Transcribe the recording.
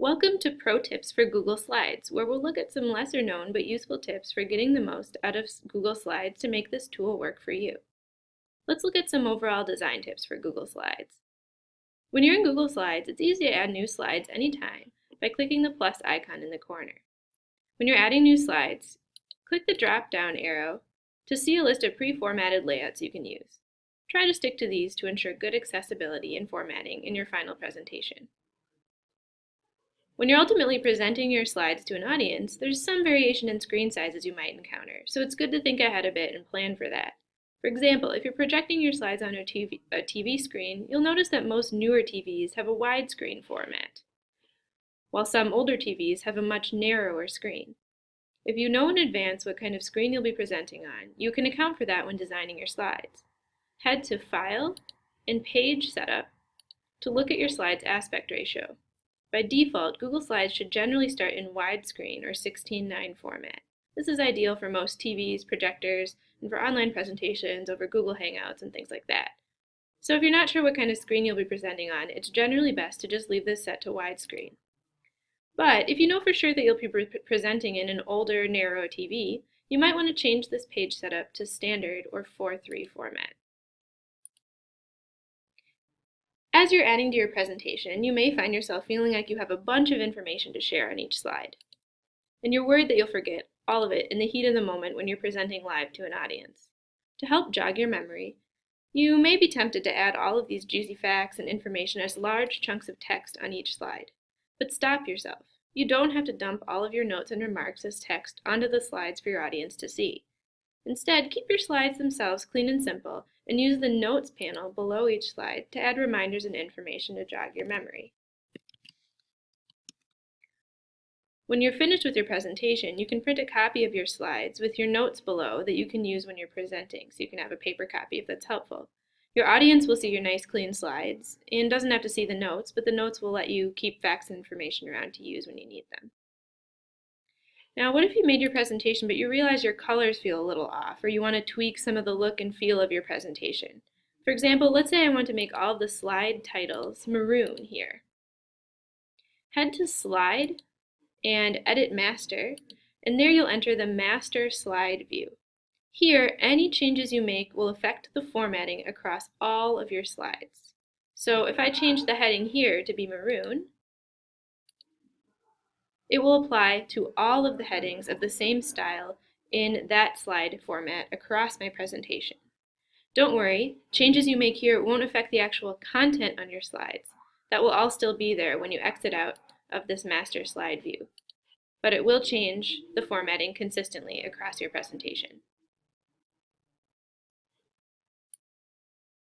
Welcome to Pro Tips for Google Slides, where we'll look at some lesser known but useful tips for getting the most out of Google Slides to make this tool work for you. Let's look at some overall design tips for Google Slides. When you're in Google Slides, it's easy to add new slides anytime by clicking the plus icon in the corner. When you're adding new slides, click the drop-down arrow to see a list of pre-formatted layouts you can use. Try to stick to these to ensure good accessibility and formatting in your final presentation. When you're ultimately presenting your slides to an audience, there's some variation in screen sizes you might encounter, so it's good to think ahead a bit and plan for that. For example, if you're projecting your slides on a TV screen, you'll notice that most newer TVs have a widescreen format, while some older TVs have a much narrower screen. If you know in advance what kind of screen you'll be presenting on, you can account for that when designing your slides. Head to File and Page Setup to look at your slide's aspect ratio. By default, Google Slides should generally start in widescreen or 16:9 format. This is ideal for most TVs, projectors, and for online presentations over Google Hangouts and things like that. So if you're not sure what kind of screen you'll be presenting on, it's generally best to just leave this set to widescreen. But if you know for sure that you'll be presenting in an older, narrow TV, you might want to change this page setup to standard or 4:3 format. As you're adding to your presentation, you may find yourself feeling like you have a bunch of information to share on each slide. And you're worried that you'll forget all of it in the heat of the moment when you're presenting live to an audience. To help jog your memory, you may be tempted to add all of these juicy facts and information as large chunks of text on each slide. But stop yourself. You don't have to dump all of your notes and remarks as text onto the slides for your audience to see. Instead, keep your slides themselves clean and simple, and use the Notes panel below each slide to add reminders and information to jog your memory. When you're finished with your presentation, you can print a copy of your slides with your notes below that you can use when you're presenting, so you can have a paper copy if that's helpful. Your audience will see your nice clean slides and doesn't have to see the notes, but the notes will let you keep facts and information around to use when you need them. Now, what if you made your presentation but you realize your colors feel a little off, or you want to tweak some of the look and feel of your presentation? For example, let's say I want to make all of the slide titles maroon here. Head to Slide and Edit Master, and there you'll enter the Master Slide view. Here, any changes you make will affect the formatting across all of your slides. So if I change the heading here to be maroon, it will apply to all of the headings of the same style in that slide format across my presentation. Don't worry, changes you make here won't affect the actual content on your slides. That will all still be there when you exit out of this master slide view. But it will change the formatting consistently across your presentation.